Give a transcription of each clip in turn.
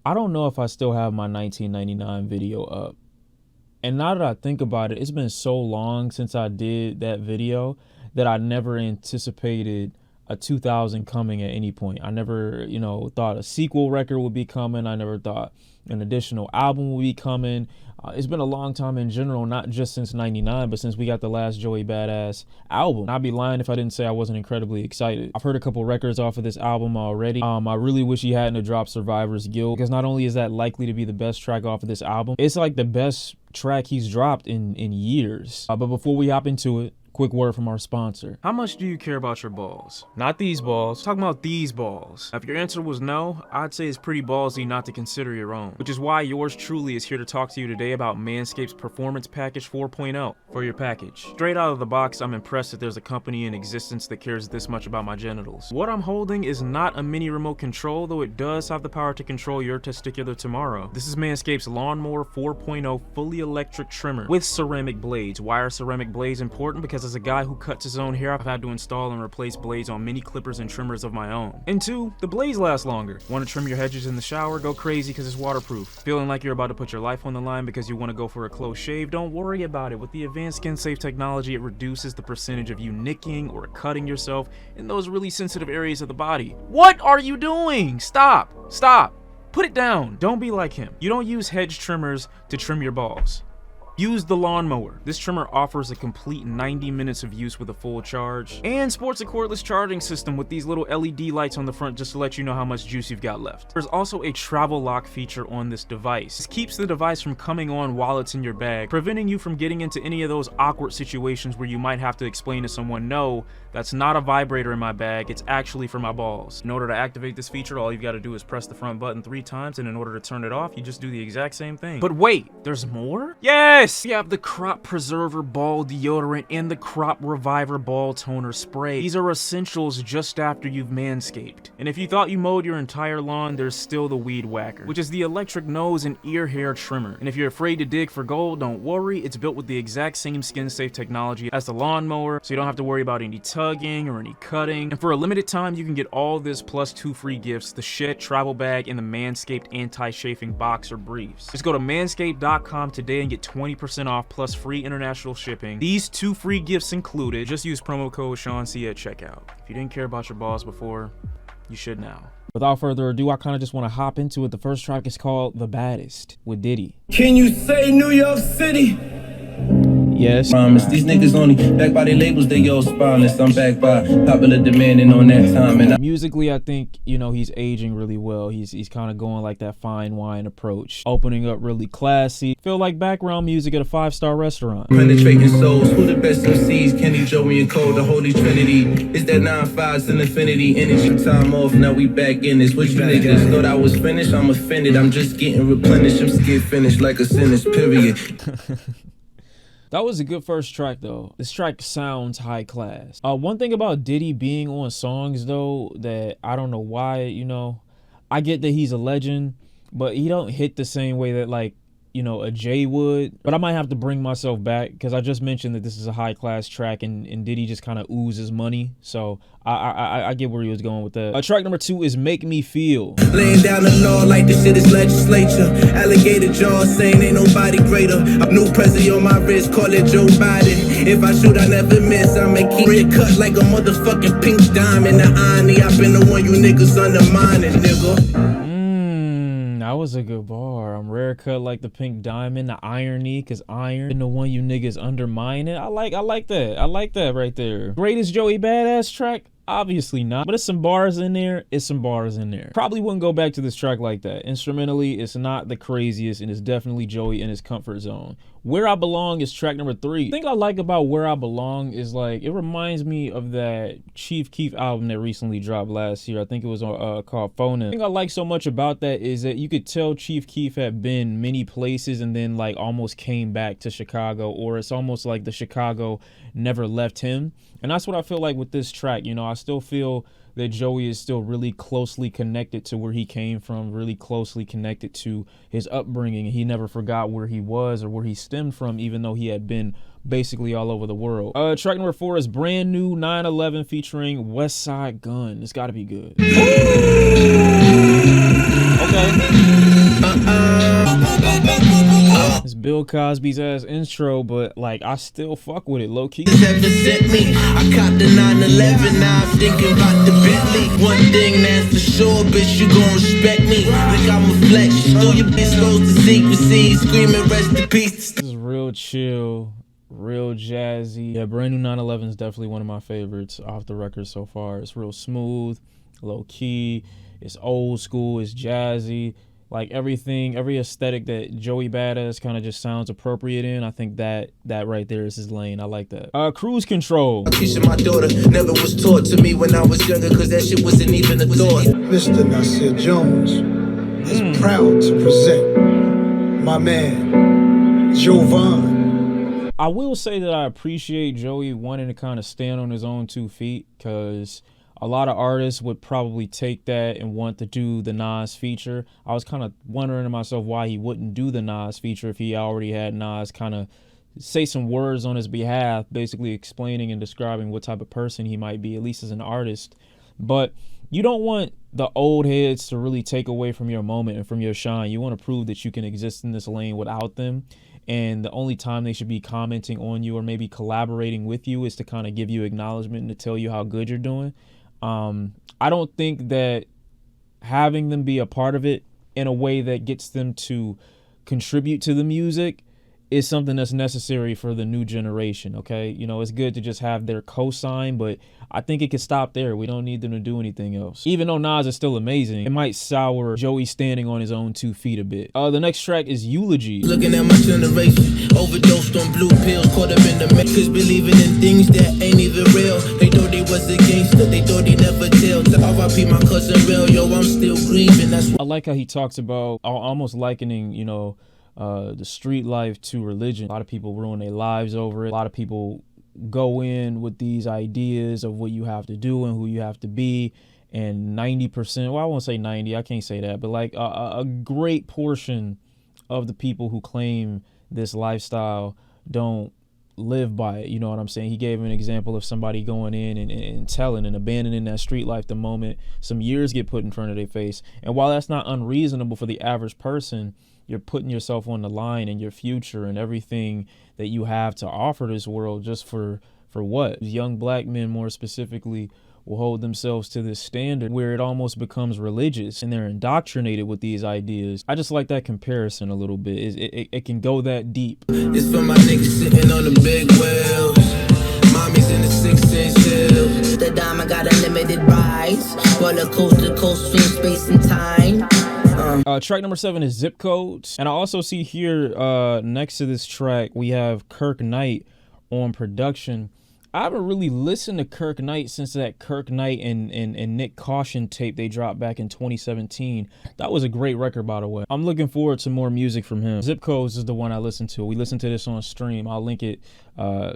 I don't know if I still have my 1999 video up. And now that I think about it, it's been so long since I did that video that I never anticipated a 2000 coming at any point. I never, thought a sequel record would be coming. I never thought an additional album would be coming. It's been a long time in general, not just since 99, but since we got the last Joey Badass album. I'd be lying if I didn't say I wasn't incredibly excited. I've heard a couple records off of this album already. I really wish he hadn't have dropped Survivor's Guilt, because not only is that likely to be the best track off of this album, it's like the best track he's dropped in years. But before we hop into it, quick word from our sponsor. How much do you care about your balls? Not these balls. Talking about these balls. Now, if your answer was no, I'd say it's pretty ballsy not to consider your own. Which is why yours truly is here to talk to you today about Manscaped's Performance Package 4.0 for your package. Straight out of the box, I'm impressed that there's a company in existence that cares this much about my genitals. What I'm holding is not a mini remote control, though it does have the power to control your testicular tomorrow. This is Manscaped's Lawnmower 4.0 fully electric trimmer with ceramic blades. Why are ceramic blades important? Because as a guy who cuts his own hair, I've had to install and replace blades on many clippers and trimmers of my own. And two, the blades last longer. Want to trim your hedges in the shower? Go crazy because it's waterproof. Feeling like you're about to put your life on the line because you want to go for a close shave? Don't worry about it. With the advanced skin safe technology, it reduces the percentage of you nicking or cutting yourself in those really sensitive areas of the body. What are you doing? Stop. Stop. Put it down. Don't be like him. You don't use hedge trimmers to trim your balls. Use the lawnmower. This trimmer offers a complete 90 minutes of use with a full charge and sports a cordless charging system with these little LED lights on the front just to let you know how much juice you've got left. There's also a travel lock feature on this device. This keeps the device from coming on while it's in your bag, preventing you from getting into any of those awkward situations where you might have to explain to someone, no, that's not a vibrator in my bag, it's actually for my balls. In order to activate this feature, all you've got to do is press the front button 3 times, and in order to turn it off, you just do the exact same thing. But wait, there's more? Yes! We have the Crop Preserver Ball Deodorant and the Crop Reviver Ball Toner Spray. These are essentials just after you've manscaped. And if you thought you mowed your entire lawn, there's still the Weed Whacker, which is the electric nose and ear hair trimmer. And if you're afraid to dig for gold, don't worry, it's built with the exact same skin-safe technology as the lawnmower, so you don't have to worry about any tugging or any cutting. And for a limited time, you can get all this plus 2 free gifts: the Shed Travel Bag and the Manscaped Anti-Chafing Boxer Briefs. Just go to manscaped.com today and get 20% off plus free international shipping. These 2 free gifts included. Just use promo code Shawn C at checkout. If you didn't care about your balls before, you should now. Without further ado, I kind of just want to hop into it. The first track is called The Baddest with Diddy. Can you say New York City? Yes. Promise these niggas only back by their labels, they all spineless. I'm back by popular demanding on that time. And musically, I think, he's aging really well. He's kind of going like that fine wine approach, opening up really classy. Feel like background music at a 5-star restaurant. Penetrating souls, who the best MCs? Kenny, Joey, and Cole, the Holy Trinity. It's that 9-5s and infinity. Energy time off, now we back in this. What you niggas thought I was finished? I'm offended. I'm just getting replenished. I'm scared finished like a sentence, period. That was a good first track though. This track sounds high class. One thing about Diddy being on songs though that I don't know why, I get that he's a legend, but he don't hit the same way that like, a Jay would. But I might have to bring myself back because I just mentioned that this is a high class track and Diddy just kind of oozes money. So I get where he was going with that. Track number 2 is Make Me Feel. Laying down the law like this shit is legislature. Alligator jaw saying ain't nobody greater. A new president on my wrist, call it Joe Biden. If I shoot, I never miss. I make red cut like a motherfucking pink diamond. The irony, I've been the one you niggas undermining, nigga. That was a good bar. I'm rare cut like the pink diamond. The irony, cause iron and the one you niggas undermining. I like that. I like that right there. Greatest Joey Badass track? Obviously not, but it's some bars in there. Probably wouldn't go back to this track like that. Instrumentally, it's not the craziest, and it's definitely Joey in his comfort zone. Where I Belong is track number 3. The thing I like about Where I Belong is like, it reminds me of that Chief Keef album that recently dropped last year. I think it was called Phonin'. The thing I like so much about that is that you could tell Chief Keef had been many places and then like almost came back to Chicago, or it's almost like the Chicago never left him. And that's what I feel like with this track. I still feel that Joey is still really closely connected to where he came from, really closely connected to his upbringing. He never forgot where he was or where he stemmed from, even though he had been basically all over the world. Track number 4 is Brand New 9/11 featuring Westside Gunn. It's gotta be good. Okay. Bill Cosby's ass intro, but like I still fuck with it low key. I copped the 911, now I'm thinking about the Bentley. One thing that's for sure, bitch, you gon' respect me. Like I'm a flex, through your bitch goes to secrecy, screaming rest in peace. This is real chill, real jazzy. Yeah, brand new 911 is definitely one of my favorites off the record so far. It's real smooth, low key, it's old school, it's jazzy. Like everything, every aesthetic that Joey Baddest kind of just sounds appropriate in. I think that right there is his lane. I like that. Cruise Control. Keisha, my daughter, never was taught to me when I was younger, cause that shit wasn't even a thought. Mr. Nasir Jones is proud to present my man, Jovan. I will say that I appreciate Joey wanting to kind of stand on his own 2 feet, because a lot of artists would probably take that and want to do the Nas feature. I was kind of wondering to myself why he wouldn't do the Nas feature if he already had Nas kind of say some words on his behalf, basically explaining and describing what type of person he might be, at least as an artist. But you don't want the old heads to really take away from your moment and from your shine. You want to prove that you can exist in this lane without them. And the only time they should be commenting on you or maybe collaborating with you is to kind of give you acknowledgement and to tell you how good you're doing. I don't think that having them be a part of it in a way that gets them to contribute to the music is something that's necessary for the new generation, okay? You know, it's good to just have their cosign, but I think it could stop there. We don't need them to do anything else. Even though Nas is still amazing, it might sour Joey standing on his own 2 feet a bit. The next track is Eulogy. Looking at my generation, overdosed on blue pills, caught up in the mix, believing in things that ain't even real. They thought they was a gangster, they thought they never tell. To RIP my cousin real, yo, I'm still grieving. That's I like how he talks about almost likening, you know, the street life to religion. A lot of people ruin their lives over it. A lot of people go in with these ideas of what you have to do and who you have to be, and 90%, well, I won't say 90, I can't say that, but like a great portion of the people who claim this lifestyle don't live by it. You know what I'm saying? He gave an example of somebody going in and telling and abandoning that street life the moment some years get put in front of their face. And while that's not unreasonable for the average person, you're putting yourself on the line and your future and everything that you have to offer this world just for what? Young black men more specifically will hold themselves to this standard where it almost becomes religious and they're indoctrinated with these ideas. I just like that comparison a little bit. It can go that deep. It's for my niggas sitting on the big wheels. Mommy's in the 6-inch hills. The diamond got unlimited rides. Roller coaster, coast, space and time. Track number 7 is Zipcodes. And I also see here next to this track, we have Kirk Knight on production. I haven't really listened to Kirk Knight since that Kirk Knight and Nick Caution tape they dropped back in 2017. That was a great record, by the way. I'm looking forward to more music from him. Zipcodes is the one I listened to. We listened to this on stream. I'll link it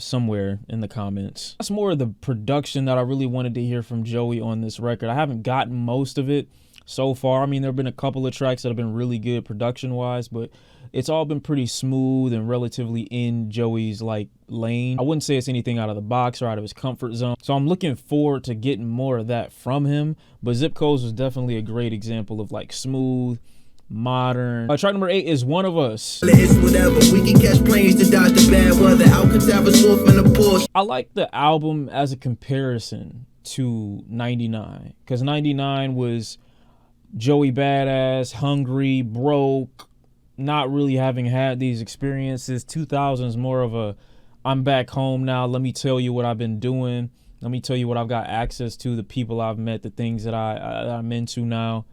somewhere in the comments. That's more of the production that I really wanted to hear from Joey on this record. I haven't gotten most of it so far. I mean, there have been a couple of tracks that have been really good production-wise, but it's all been pretty smooth and relatively in Joey's like lane. I wouldn't say it's anything out of the box or out of his comfort zone. So I'm looking forward to getting more of that from him. But Zipcodes was definitely a great example of like smooth, modern. Track number 8 is One of Us. It's whatever. We can catch planes to dodge the bad weather. Alcatraz off in a Porsche. I like the album as a comparison to 99, because 99 was Joey Badass, hungry, broke, not really having had these experiences. 2000 is more of a, I'm back home now, let me tell you what I've been doing, let me tell you what I've got access to, the people I've met, the things that I'm into now,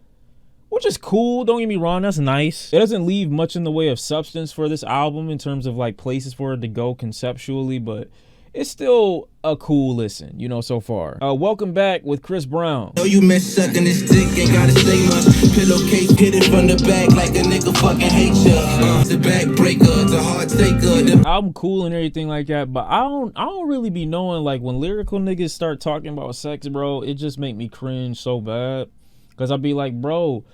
which is cool. Don't get me wrong, that's nice. It doesn't leave much in the way of substance for this album in terms of like places for it to go conceptually, but it's still a cool listen, you know, so far. Welcome Back with Chris Brown. Know you miss sucking this dick, ain't gotta say much. Pillowcase, hit it from the back like a nigga fucking hate ya. The backbreaker, the heart taker. I'm cool and everything like that, but I don't really be knowing, like, when lyrical niggas start talking about sex, bro, it just make me cringe so bad. Cause I'll be like, bro,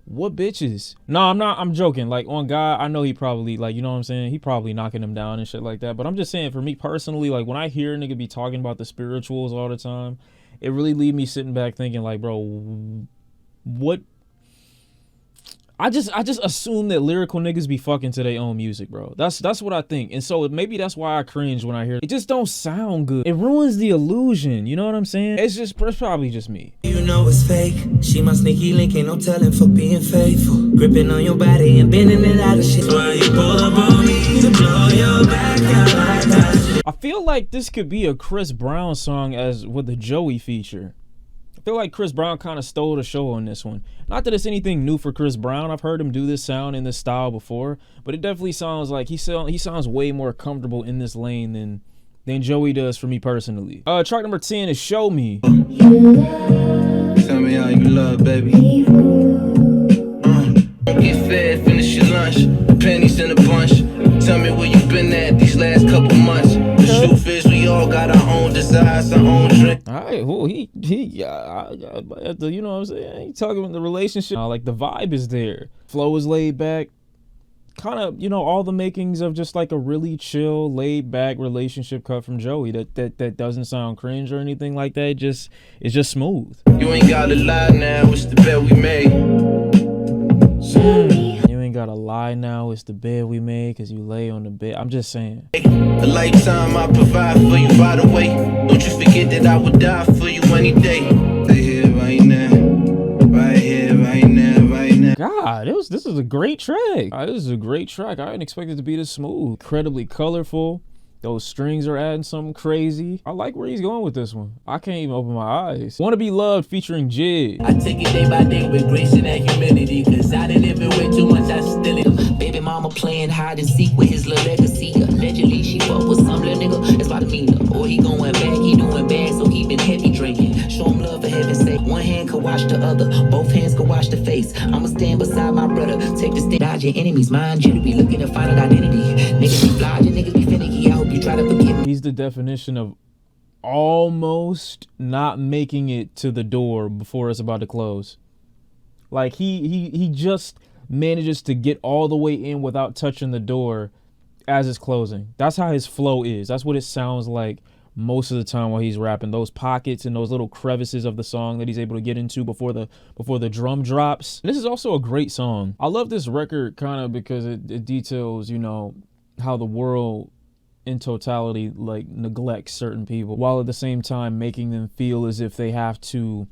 what bitches? No, I'm joking. Like, on God, I know he probably, like, you know what I'm saying? He probably knocking them down and shit like that. But I'm just saying, for me personally, like, when I hear a nigga be talking about the spirituals all the time, it really leave me sitting back thinking, like, bro, what? I just assume that lyrical niggas be fucking to their own music, bro. That's what I think. And so maybe that's why I cringe when I hear it. It just don't sound good. It ruins the illusion. You know what I'm saying? It's probably just me. You know it's fake. She my sneaky link, ain't no telling for being faithful. Gripping on your body and bending it out of shit. Why you pull up on me to blow your back out like that? I feel like this could be a Chris Brown song as with the Joey feature. I feel like Chris Brown kind of stole the show on this one. Not that it's anything new for Chris Brown. I've heard him do this sound in this style before, but it definitely sounds like he sounds way more comfortable in this lane than Joey does for me personally. Track number 10 is Show Me. Tell me how you love, baby. Get fed, finish your lunch, pennies in a bunch. Tell me where you been at these last couple months. The truth is we all got our own desires, our own dreams. All right, well, you know what I'm saying? He talking about the relationship. Like the vibe is there. Flow is laid back. Kind of, you know, all the makings of just like a really chill, laid back relationship cut from Joey that doesn't sound cringe or anything like that. It's just smooth. You ain't gotta lie now, it's the bet we made. You ain't gotta lie now, it's the bed we made, cause you lay on the bed. I'm just saying. A lifetime I provide for you, by the way. Don't you forget that I would die for you any day. Right here, right now. Right here, right now, right now. God, this is a great track. This is a great track. I didn't expect it to be this smooth. Incredibly colorful. Those strings are adding something crazy. I like where he's going with this one. I can't even open my eyes. Wanna Be Loved featuring J.I.D. I take it day by day with grace and that humility, cause I done live it way too much, I still it. Baby mama playing hide and seek with his little legacy. Allegedly she fuck with some little nigga, that's about to mean her. Or he going back, he doing bad, so he been heavy drinking. Show him love for heaven's sake. One hand could wash the other, both hands could wash the face. I'ma stand beside my brother, take the stand, dodge your enemies, mind you to be looking to find an identity. Niggas be flogging, niggas be finicky, I hope you try to forgive me. He's the definition of almost not making it to the door before it's about to close. Like he just manages to get all the way in without touching the door as it's closing. That's how his flow is. That's what it sounds like most of the time while he's rapping. Those pockets and those little crevices of the song that he's able to get into before the drum drops. And this is also a great song. I love this record kind of because it details, you know, how the world in totality like neglects certain people, while at the same time making them feel as if they have to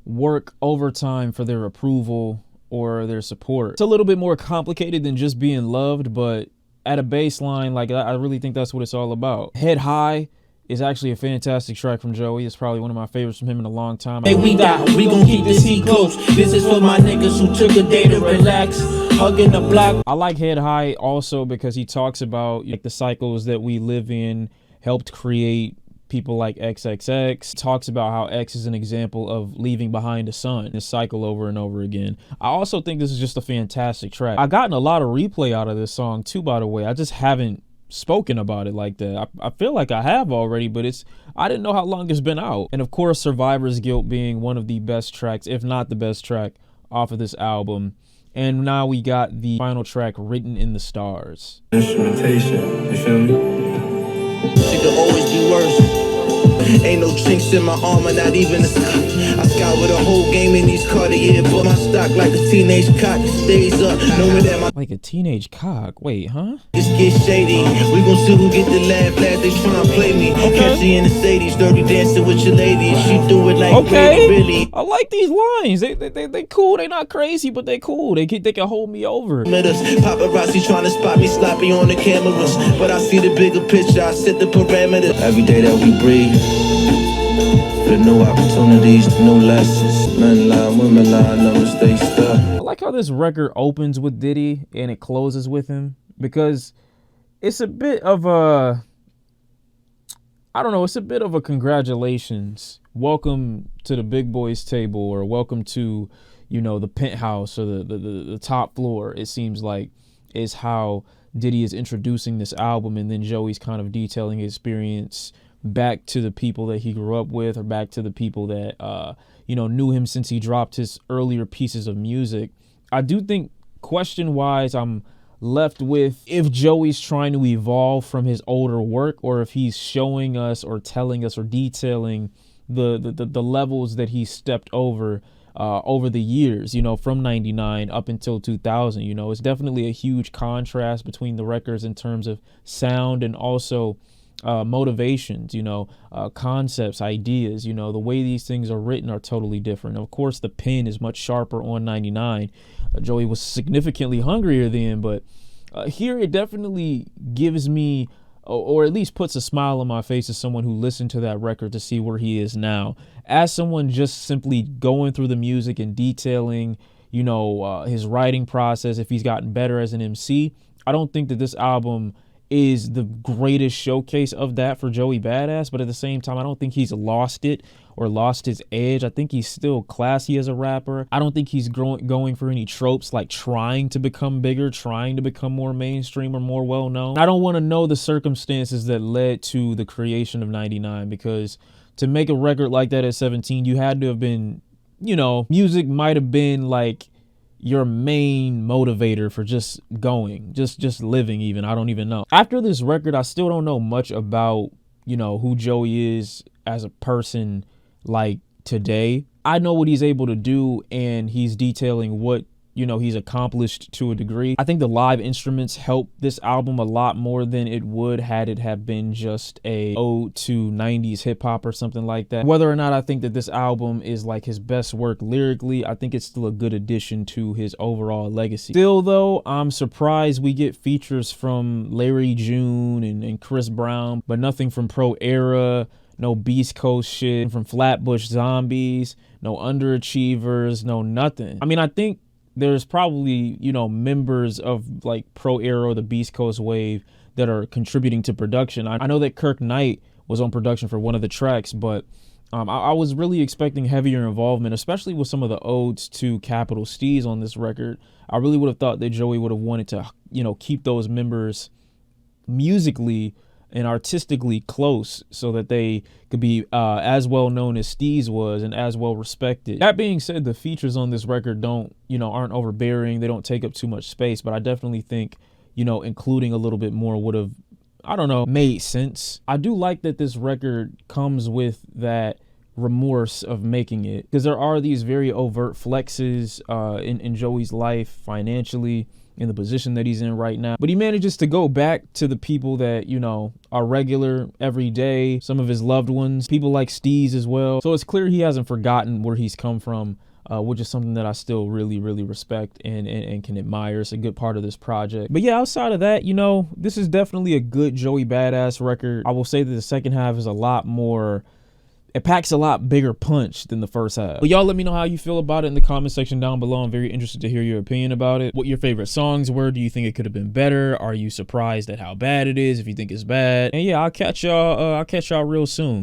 work overtime for their approval or their support. It's a little bit more complicated than just being loved, but at a baseline, like I really think that's what it's all about. Head High is actually a fantastic track from Joey. It's probably one of my favorites from him in a long time. Hey, we gon' keep this heat close. This is for my niggas who took a day to relax. Hugging the block. I like Head High also because he talks about like the cycles that we live in, helped create people like XXX. Talks about how X is an example of leaving behind a son, this cycle over and over again. I also think this is just a fantastic track. I've gotten a lot of replay out of this song too, by the way. I just haven't spoken about it like that. I feel like I have already, but I didn't know how long it's been out. And of course, Survivor's Guilt being one of the best tracks, if not the best track off of this album. And now we got the final track, Written in the Stars. Instrumentation, you feel me? She could always be worse. Ain't no chinks in my armor, not even a scar. I scout with a whole game in these Cartier, but my stock like a teenage cock stays up, knowing that my like a teenage cock. Wait, huh? This get shady. We gon' see who get the laugh as they tryna play me. Catch you in the Sadie's, dirty dancing with your lady. She do it like Billy. I like these lines. They cool. They not crazy, but they cool. They can hold me over. Paparazzi trying to spot me sloppy on the cameras, but I see the bigger picture. I set the parameters. Every day that we breathe, for the new opportunities, the new lessons. Men lie, women lie, never stay stuck. I like how this record opens with Diddy and it closes with him, because it's a bit of a, I don't know, it's a bit of a congratulations. Welcome to the big boys table, or welcome to, you know, the penthouse or the top floor, it seems like, is how Diddy is introducing this album. And then Joey's kind of detailing his experience back to the people that he grew up with, or back to the people that, you know, knew him since he dropped his earlier pieces of music. I do think, question-wise, I'm left with if Joey's trying to evolve from his older work, or if he's showing us or telling us or detailing the levels that he stepped over over the years, you know, from 99 up until 2000. You know, it's definitely a huge contrast between the records in terms of sound and also motivations, you know, concepts, ideas. You know, the way these things are written are totally different. Of course, the pen is much sharper on 99. Joey was significantly hungrier then, but here it definitely gives me, or at least puts a smile on my face as someone who listened to that record to see where he is now. As someone just simply going through the music and detailing, you know, his writing process, if he's gotten better as an MC, I don't think that this album is the greatest showcase of that for Joey Badass, but at the same time, I don't think he's lost it or lost his edge. I think he's still classy as a rapper. I don't think he's going for any tropes like trying to become bigger, trying to become more mainstream or more well-known. I don't want to know the circumstances that led to the creation of 99, because to make a record like that at 17, you had to have been, you know, music might have been like your main motivator for just going, just living even. I don't even know. After this record, I still don't know much about, you know, who Joey is as a person like today. I know what he's able to do, and he's detailing what, you know, he's accomplished to a degree. I think the live instruments help this album a lot more than it would had it have been just a ode to 90s hip hop or something like that. Whether or not I think that this album is like his best work lyrically, I think it's still a good addition to his overall legacy. Still though, I'm surprised we get features from Larry June and Chris Brown, but nothing from Pro Era, no Beast Coast shit from Flatbush Zombies, no Underachievers, no nothing. I mean, I think there's probably, you know, members of like Pro Era or the Beast Coast wave that are contributing to production. I know that Kirk Knight was on production for one of the tracks, but I was really expecting heavier involvement, especially with some of the odes to Capital Steez on this record. I really would have thought that Joey would have wanted to, you know, keep those members musically and artistically close so that they could be as well known as Steez was and as well respected. That being said, the features on this record aren't overbearing. They don't take up too much space, but I definitely think, you know, including a little bit more would have, I don't know, made sense. I do like that this record comes with that remorse of making it, because there are these very overt flexes in Joey's life financially, in the position that he's in right now, but he manages to go back to the people that, you know, are regular every day, some of his loved ones, people like Steez as well. So it's clear he hasn't forgotten where he's come from, which is something that I still really respect and can admire. It's a good part of this project. But yeah, outside of that, you know, this is definitely a good Joey Badass record. I will say that the second half is a lot more, it packs a lot bigger punch than the first half. But y'all let me know how you feel about it in the comment section down below. I'm very interested to hear your opinion about it. What your favorite songs were. Do you think it could have been better? Are you surprised at how bad it is, if you think it's bad? And yeah, I'll catch y'all real soon.